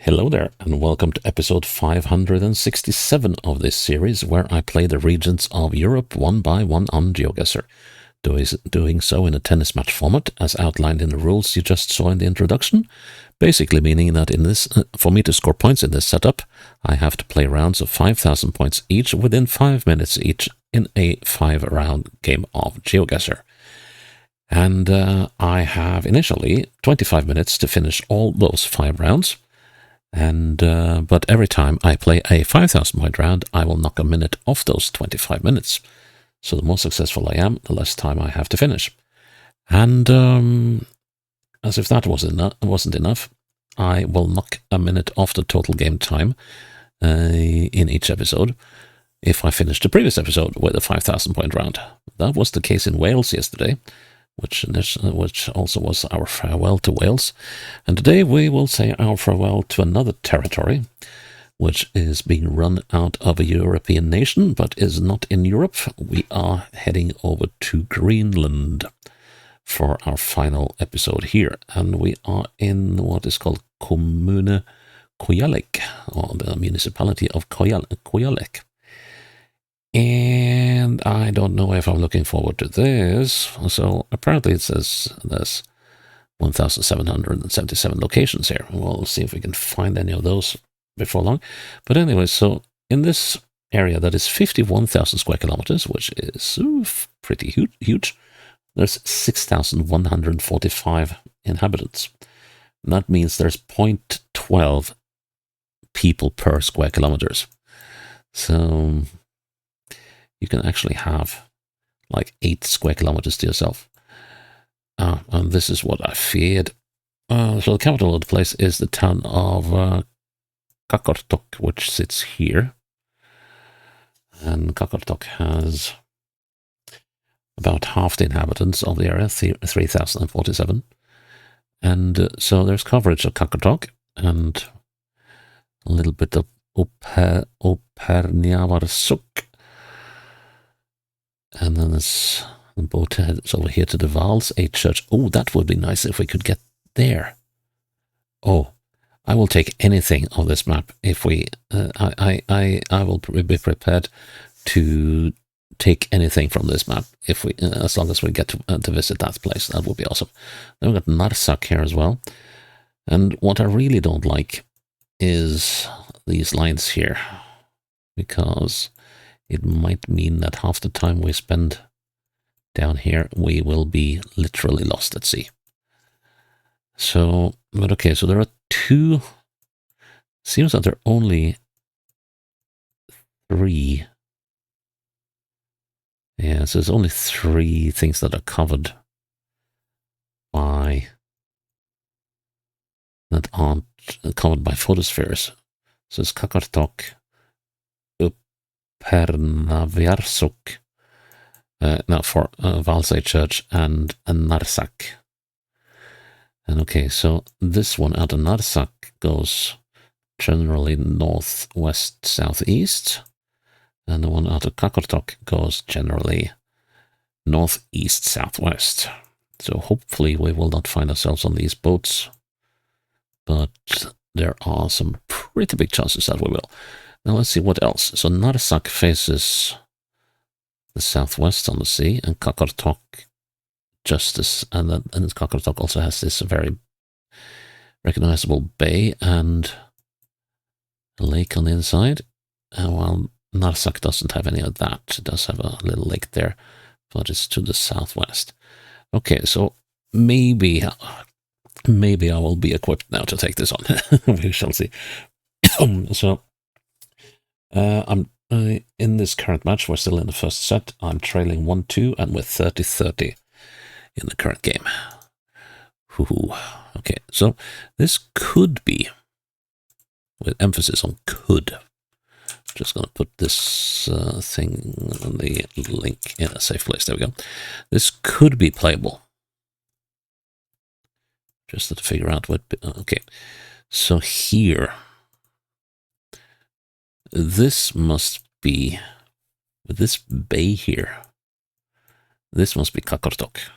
Hello there, and welcome to episode 567 of this series, where I play the regions of Europe one by one on GeoGuessr, doing so in a tennis match format, as outlined in the rules you just saw in the introduction, basically meaning that for me to score points in this setup, I have to play rounds of 5,000 points each within 5 minutes each in a 5-round game of GeoGuessr. And I have initially 25 minutes to finish all those 5 rounds. But every time I play a 5,000 point round, I will knock a minute off those 25 minutes. So the more successful I am, the less time I have to finish. And as if that wasn't enough, I will knock a minute off the total game time in each episode if I finish the previous episode with a 5,000 point round. That was the case in Wales yesterday, which also was our farewell to Wales. And today we will say our farewell to another territory, which is being run out of a European nation, but is not in Europe. We are heading over to Greenland for our final episode here. And we are in what is called Kommune Kujalleq, or the municipality of Kujalleq. And I don't know if I'm looking forward to this. So apparently it says there's 1,777 locations here. We'll see if we can find any of those before long. But anyway, so in this area that is 51,000 square kilometers, which is pretty huge, there's 6,145 inhabitants. And that means there's 0.12 people per square kilometers. So you can actually have like 8 square kilometers to yourself. And this is what I feared. So the capital of the place is the town of Qaqortoq, which sits here. And Qaqortoq has about half the inhabitants of the area, 3,047. And so there's coverage of Qaqortoq and a little bit of Opernyavarsuk. And then there's the boat heads over here to the Vals, a church. Oh, that would be nice if we could get there. Oh, I will take anything of this map if we. I will be prepared to take anything from this map if we, as long as we get to visit that place. That would be awesome. Then we've got Narsak here as well. And what I really don't like is these lines here, because it might mean that half the time we spend down here, we will be literally lost at sea. So, but okay, so there are 2, seems that there are only 3. Yeah, so there's only 3 things that are covered that aren't covered by photospheres. So it's Qaqortoq, Pernavjarsuk, for Valsay Church, and Narsak. And okay, so this one out of Narsak goes generally northwest, southeast, and the one out of Qaqortoq goes generally northeast, southwest. So hopefully we will not find ourselves on these boats, but there are some pretty big chances that we will. Now let's see what else. So Narsak faces the southwest on the sea, and Qaqortoq and Qaqortoq also has this very recognizable bay and a lake on the inside. While Narsak doesn't have any of that. It does have a little lake there, but it's to the southwest. Okay, so maybe I will be equipped now to take this on. We shall see. So I'm in this current match. We're still in the first set. I'm trailing 1-2, and we're 30-30 in the current game. Okay, so this could be, with emphasis on could. Just going to put this thing on the link in a safe place. There we go. This could be playable. Just to figure out what. Okay, so here. This must be, with this bay here, this must be Qaqortoq.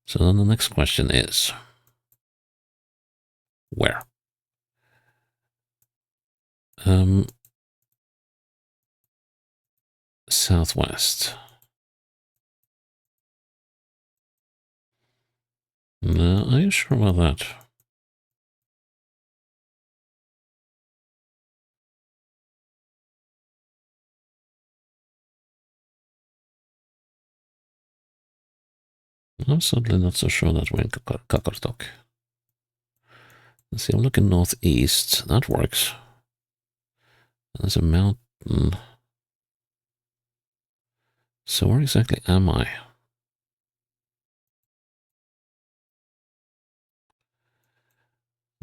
So then the next question is, where? Southwest. No, are you sure about that? I'm certainly not so sure that we're in Qaqortoq. Let's see, I'm looking northeast. That works. There's a mountain. So where exactly am I?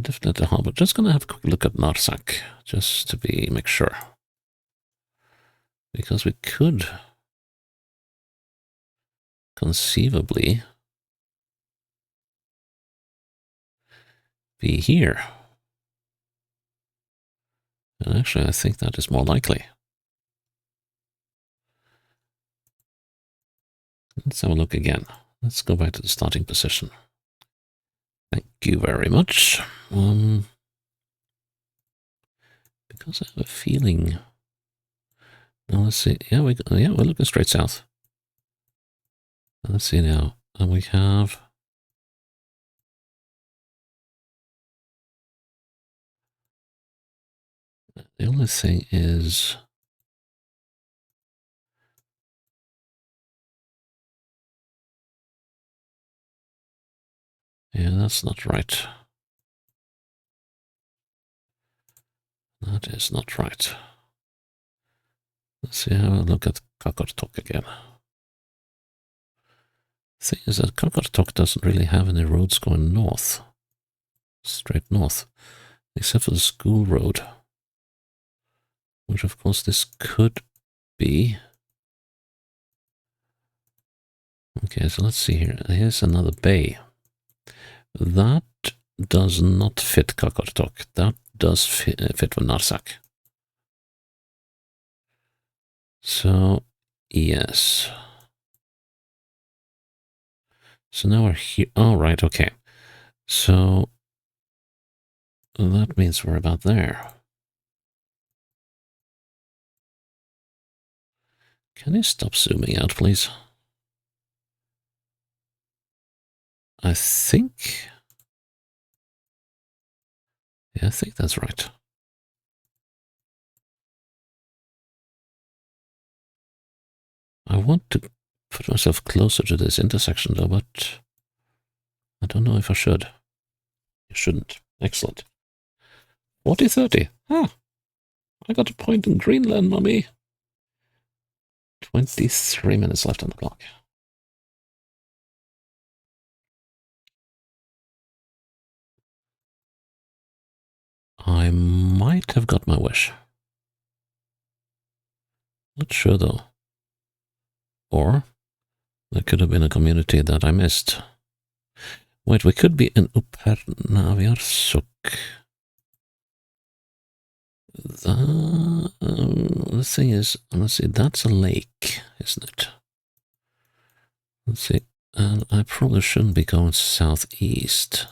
Definitely harbor. Just gonna have a quick look at Narsak, just to make sure. Because we could conceivably be here. And actually, I think that is more likely. Let's have a look again. Let's go back to the starting position. Thank you very much. Because I have a feeling. Now let's see. Yeah, we're looking straight south. Let's see now. And we have. The only thing is. Yeah, that's not right. That is not right. Let's see how I look at Qaqortoq again. The thing is that Qaqortoq doesn't really have any roads going north. Straight north. Except for the school road. Which of course this could be. Okay, so let's see here. Here's another bay. That does not fit Qaqortoq. That does fit for Narsak. So, yes. So now we're here. Oh, right, okay. So, that means we're about there. Can you stop zooming out, please? I think... Yeah, I think that's right. I want to put myself closer to this intersection, though, but I don't know if I should. You shouldn't. Excellent. 40-30. Ah, I got a point in Greenland, mummy. 23 minutes left on the clock. I might have got my wish. Not sure, though. Or there could have been a community that I missed. Wait, we could be in Upernavjarsuk. The thing is, let's see, that's a lake, isn't it? Let's see, and I probably shouldn't be going southeast.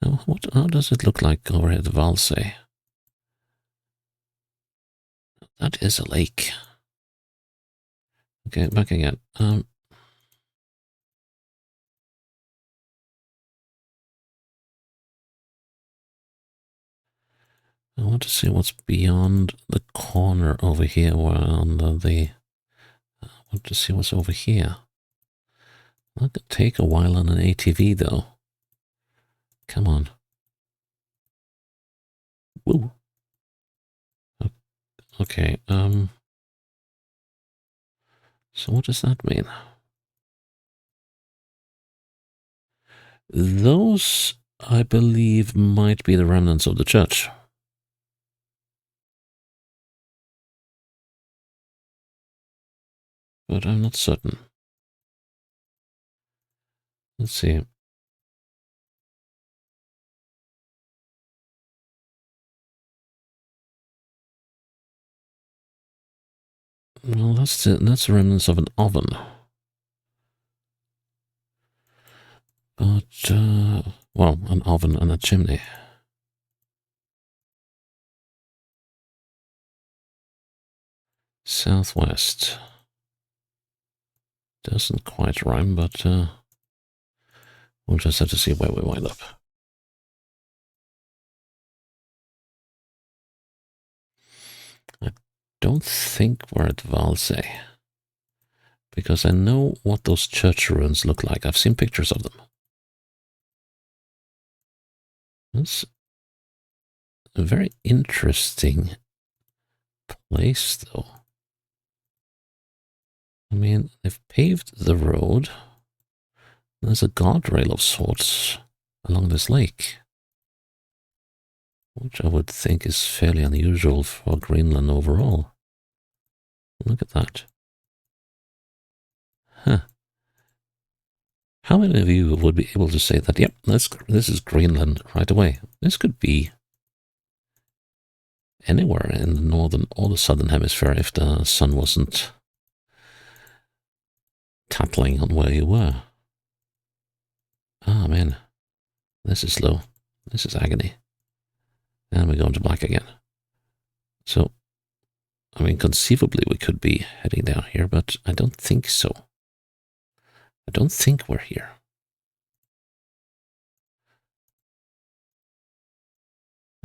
Now, how does it look like over here at Valsay? That is a lake. Okay, back again. I want to see what's beyond the corner over here, where under the... I want to see what's over here. That could take a while on an ATV, though. Come on. Woo. Okay, so what does that mean? Those, I believe, might be the remnants of the church. But I'm not certain. Let's see. Well, that's the remnants of an oven. But, well, an oven and a chimney. Southwest. Doesn't quite rhyme, but we'll just have to see where we wind up. I don't think we're at Valsay, because I know what those church ruins look like. I've seen pictures of them. That's a very interesting place, though. I mean, they've paved the road. There's a guardrail of sorts along this lake, which I would think is fairly unusual for Greenland overall. Look at that. Huh. How many of you would be able to say that, yep, this is Greenland right away? This could be anywhere in the northern or the southern hemisphere if the sun wasn't tattling on where you were. Ah, man. This is slow. This is agony. And we're going to black again. So, I mean, conceivably we could be heading down here, but I don't think so. I don't think we're here.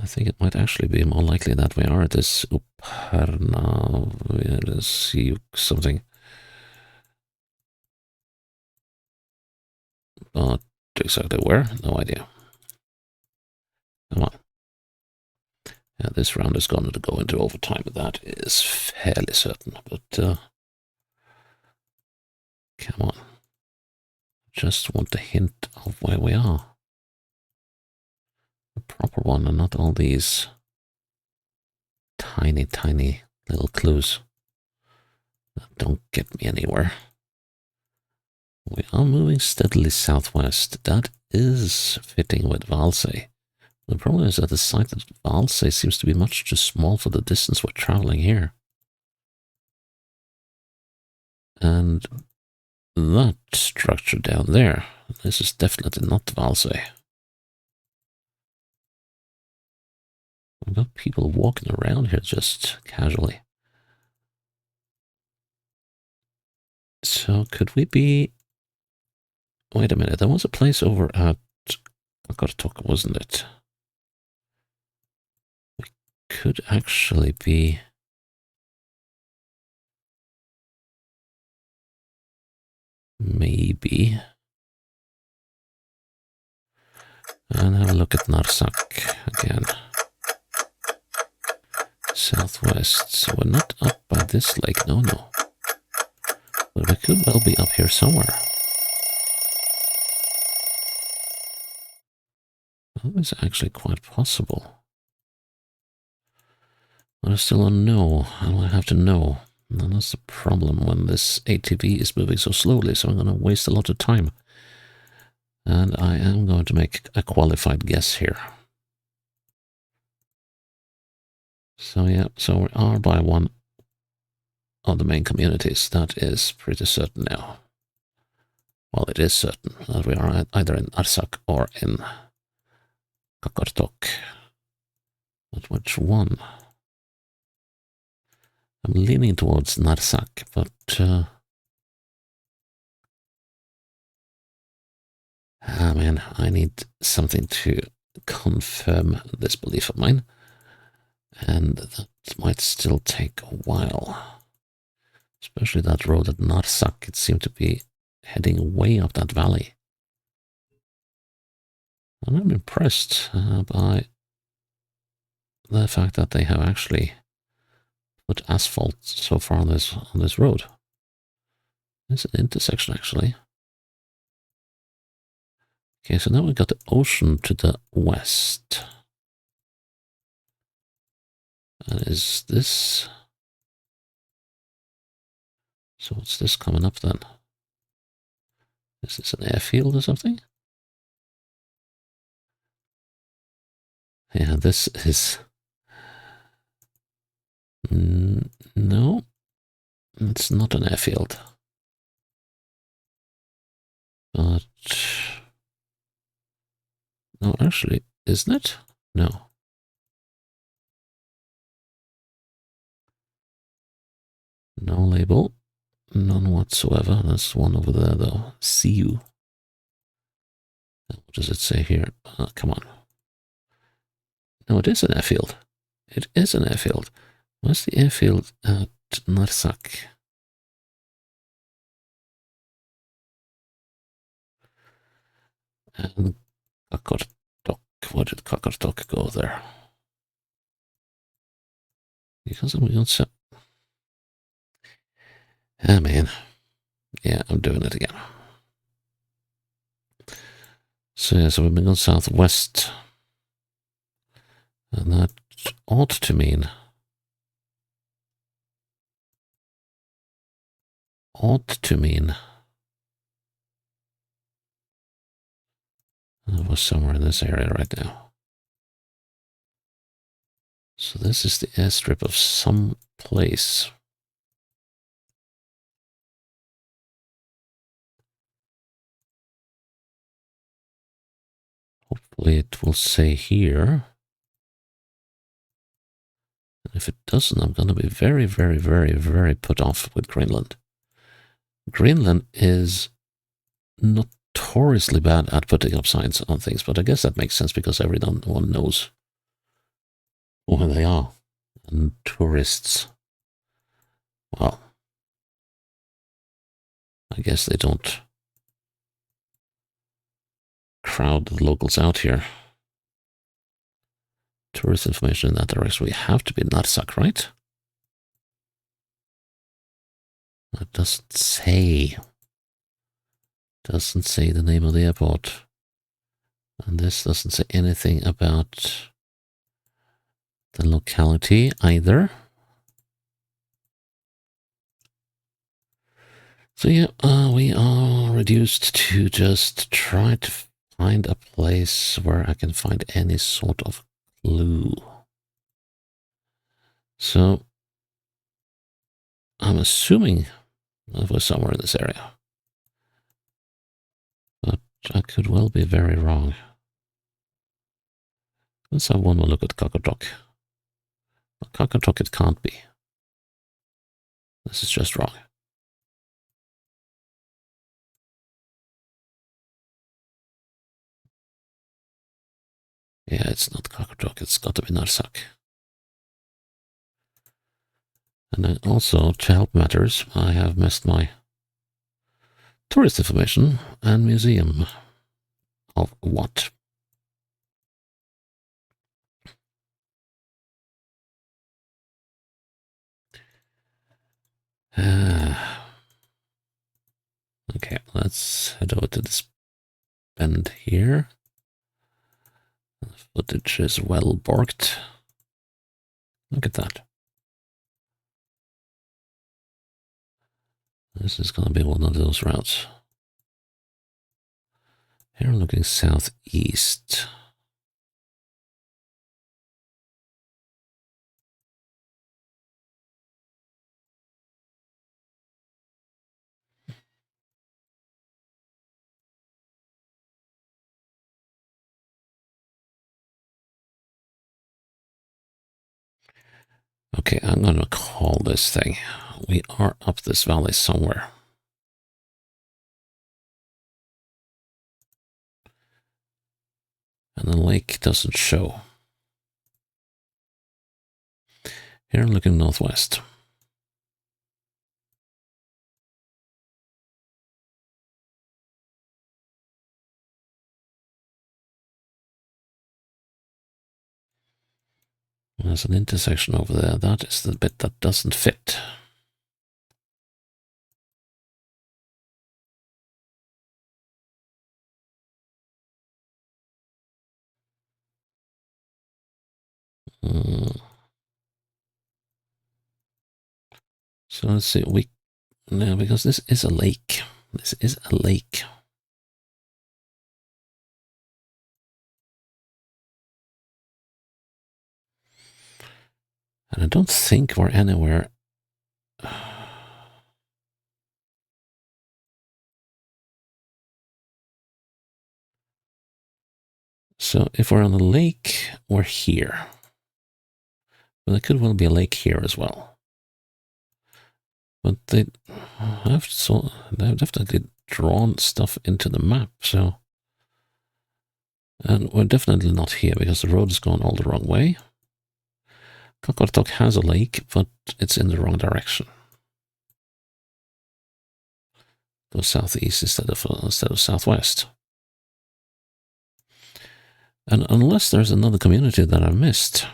I think it might actually be more likely that we are at this something. But exactly where? No idea. Come on. Yeah, this round is going to go into overtime. That is fairly certain. But come on. Just want a hint of where we are. The proper one, and not all these tiny, tiny little clues that don't get me anywhere. We are moving steadily southwest. That is fitting with Valsay. The problem is that the site at Valsay seems to be much too small for the distance we're traveling here. And that structure down there, this is definitely not Valsay. We've got people walking around here just casually. So could we be... Wait a minute, there was a place over at GeoGuessr, wasn't it? We could actually be... Maybe. And have a look at Narsak again. Southwest, so we're not up by this lake, no. But we could well be up here somewhere. That is actually quite possible. But I still don't know, and I have to know. And that's the problem when this ATV is moving so slowly, so I'm going to waste a lot of time. And I am going to make a qualified guess here. So yeah, so we are by one of the main communities. That is pretty certain now. Well, it is certain that we are either in Arsak or in GeoGuessr. But which one? I'm leaning towards Narsak, but man, I need something to confirm this belief of mine, and that might still take a while. Especially that road at Narsak, it seemed to be heading way up that valley. And I'm impressed by the fact that they have actually put asphalt so far on this road. There's an intersection, actually. Okay, so now we've got the ocean to the west. And is this... So what's this coming up then? Is this an airfield or something? Yeah, this is... No. It's not an airfield. But... no, actually, isn't it? No. No label. None whatsoever. There's one over there, though. See you. What does it say here? Come on. No, it is an airfield. It is an airfield. Where's the airfield at Narsak? And Kakartok. Why did Kakartok go there? Because I'm going to... ah, man. Yeah, I'm doing it again. So, yeah, so we've been going southwest. And that ought to mean... we're somewhere in this area right now. So this is the airstrip of some place. Hopefully it will say here. And if it doesn't, I'm going to be very, very, very, very put off with Greenland. Greenland is notoriously bad at putting up signs on things, but I guess that makes sense because everyone knows where they are. And tourists, well, I guess they don't crowd the locals out here. Tourist information in that direction. We have to be Narsak, right? That doesn't say. Doesn't say the name of the airport. And this doesn't say anything about the locality either. So yeah, we are reduced to just try to find a place where I can find any sort of clue. So I'm assuming that we're somewhere in this area. But I could well be very wrong. Let's have one more look at Kakartok. Kakartok it can't be. This is just wrong. Yeah, it's not Kakartok, it's got to be Narsak. And then also, to help matters, I have missed my tourist information and museum of what? Okay, let's head over to this bend here. The footage is well borked. Look at that. This is going to be one of those routes. Here I'm looking southeast. Okay, I'm going to call this thing. We are up this valley somewhere. And the lake doesn't show. Here I'm looking northwest. There's an intersection over there. That is the bit that doesn't fit. So let's see. No, because this is a lake. This is a lake. And I don't think we're anywhere. So if we're on a lake, we're here. But there could well be a lake here as well. But they've definitely drawn stuff into the map, so... And we're definitely not here because the road has gone all the wrong way. Kujalleq has a lake, but it's in the wrong direction. Go southeast instead of southwest. And unless there's another community that I missed.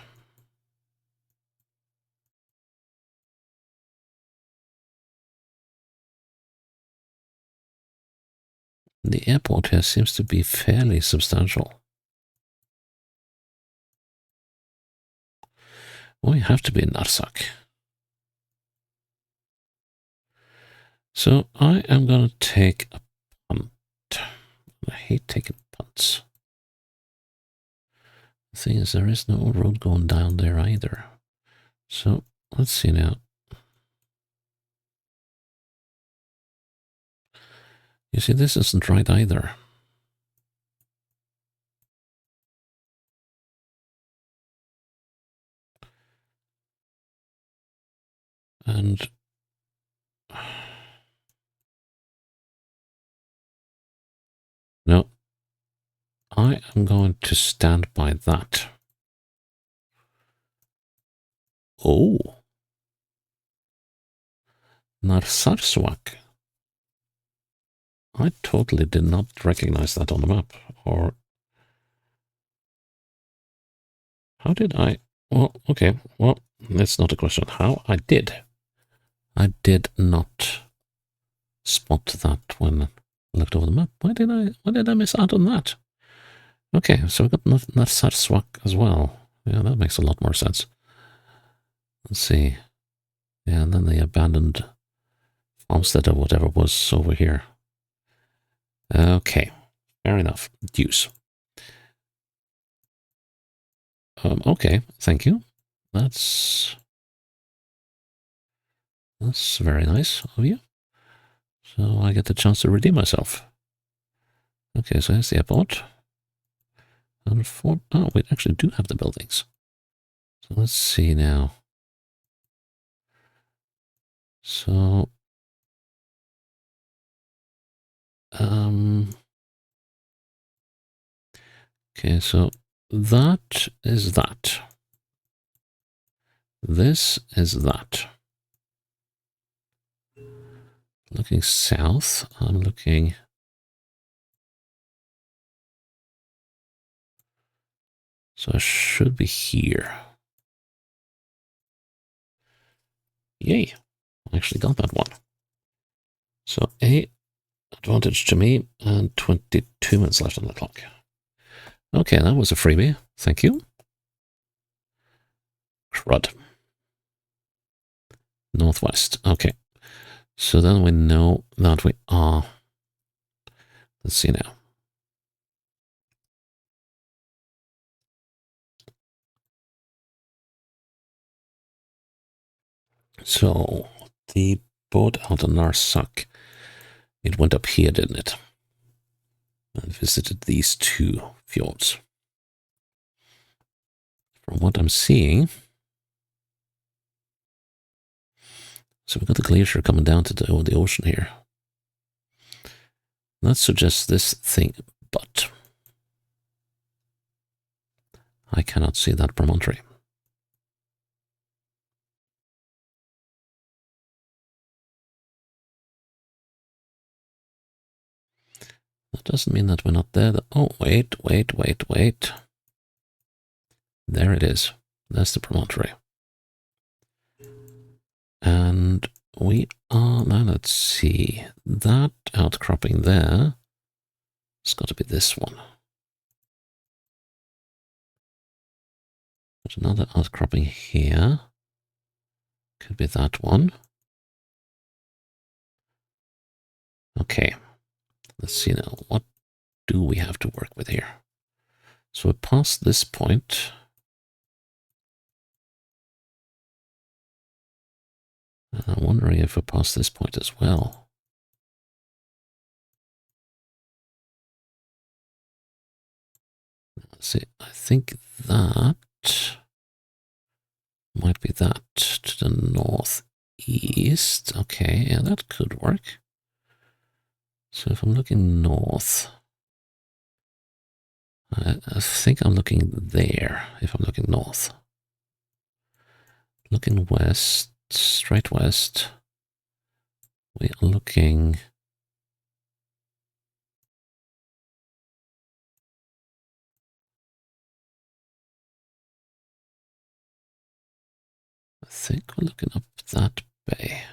The airport here seems to be fairly substantial. Well, you have to be in Narsak. So I am going to take a punt. I hate taking punts. The thing is, there is no road going down there either. So let's see now. You see, this isn't right either. And no, I am going to stand by that. Oh, Narsarsuaq. I totally did not recognize that on the map. Or how did I? Well, okay. Well, that's not a question. How I did. I did not spot that when I looked over the map. Why did I miss out on that? Okay, so we got Narsarsuaq as well. Yeah, that makes a lot more sense. Let's see. Yeah, and then the abandoned farmstead or whatever was over here. Okay, fair enough. Deuce. Okay, thank you. That's very nice of you. So I get the chance to redeem myself. Okay, so here's the airport. And we actually do have the buildings. So let's see now. So, okay, so that is that. This is that. Looking south, I'm looking... So I should be here. Yay, I actually got that one. So advantage to me, and 22 minutes left on the clock. Okay, that was a freebie. Thank you. Crud. Northwest. Okay. So then we know that we are... Let's see now. So the boat out of Narsak, it went up here, didn't it? And visited these two fjords. From what I'm seeing... So we've got the glacier coming down to the ocean here. That suggests this thing, but I cannot see that promontory. That doesn't mean that we're not there. Oh, wait. There it is. That's the promontory. And we are, now let's see, that outcropping there, it's got to be this one. There's another outcropping here. Could be that one. Okay, let's see now, what do we have to work with here? So we're past this point. And I'm wondering if we're past this point as well. Let's see, I think that might be that to the northeast. Okay, yeah, that could work. So if I'm looking north, I think I'm looking there, if I'm looking north. Looking west, straight west, we are looking... I think we're looking up that bay.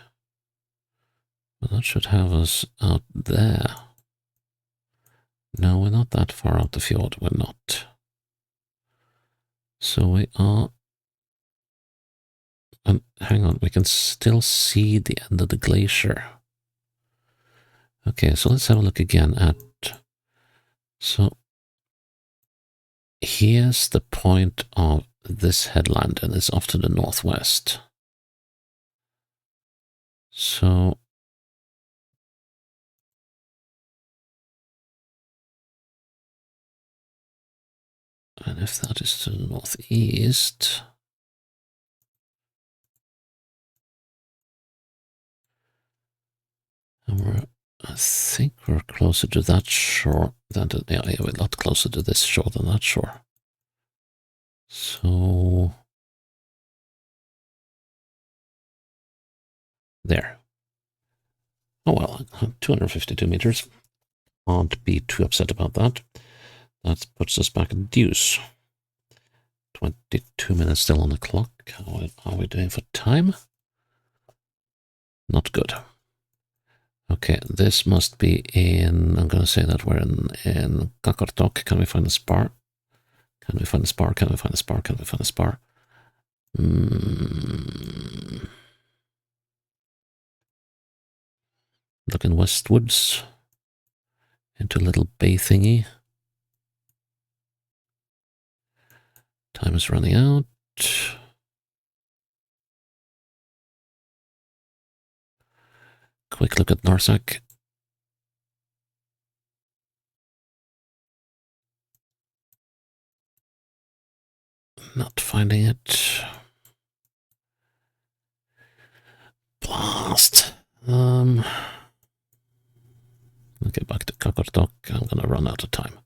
Well, that should have us out there. No, we're not that far out the fjord, we're not. So we are... And hang on, we can still see the end of the glacier. Okay, so let's have a look again at... So here's the point of this headland, and it's off to the northwest. So... And if that is to the northeast... And I think we're closer to that shore than to... Yeah, we're a lot closer to this shore than that shore. So... There. Oh well, 252 meters. Can't be too upset about that. That puts us back at deuce. 22 minutes still on the clock. How are we doing for time? Not good. Okay, this must be in... I'm going to say that we're in Kujalleq. Can we find a spar? Can we find a spar? Can we find a spar? Can we find a spar? Looking westwards into a little bay thingy. Time is running out. Quick look at Narsak. Not finding it. Blast. I'll get back to Kujalleq. I'm gonna run out of time.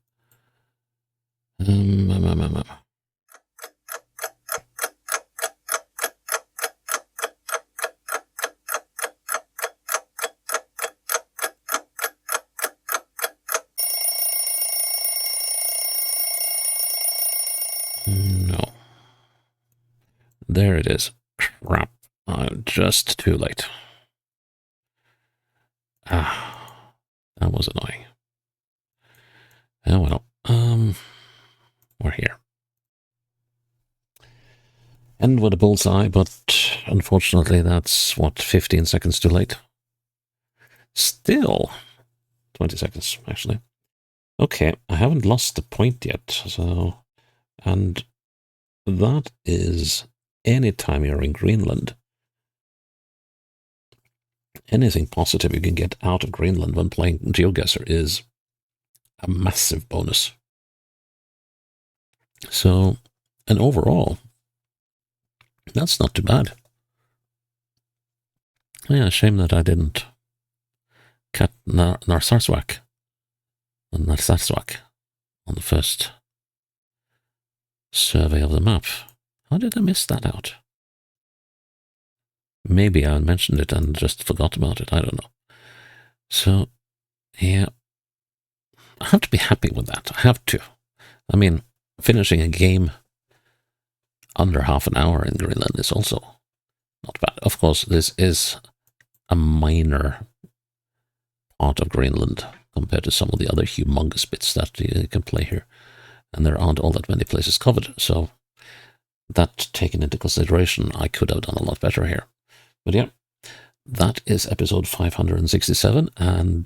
No. There it is. Crap. I'm just too late. Ah, that was annoying. Oh well. We're here. End with a bullseye, but unfortunately that's, what, 15 seconds too late? Still 20 seconds, actually. Okay, I haven't lost the point yet, so... And that is anytime you're in Greenland. Anything positive you can get out of Greenland when playing GeoGuessr is a massive bonus. So, and overall, that's not too bad. Yeah, shame that I didn't cut Narsarsuaq on the first survey of the map. How did I miss that out? Maybe I mentioned it and just forgot about it, I don't know. So, yeah, I have to be happy with that. I have to. I mean, finishing a game under half an hour in Greenland is also not bad. Of course, this is a minor part of Greenland compared to some of the other humongous bits that you can play here. And there aren't all that many places covered, so that taken into consideration, I could have done a lot better here. But yeah, that is episode 567, and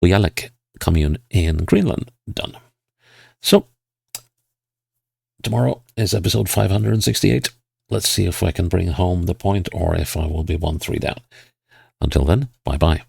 Kujalleq Commune in Greenland done. So, tomorrow is episode 568. Let's see if I can bring home the point or if I will be 1-3 down. Until then, bye-bye.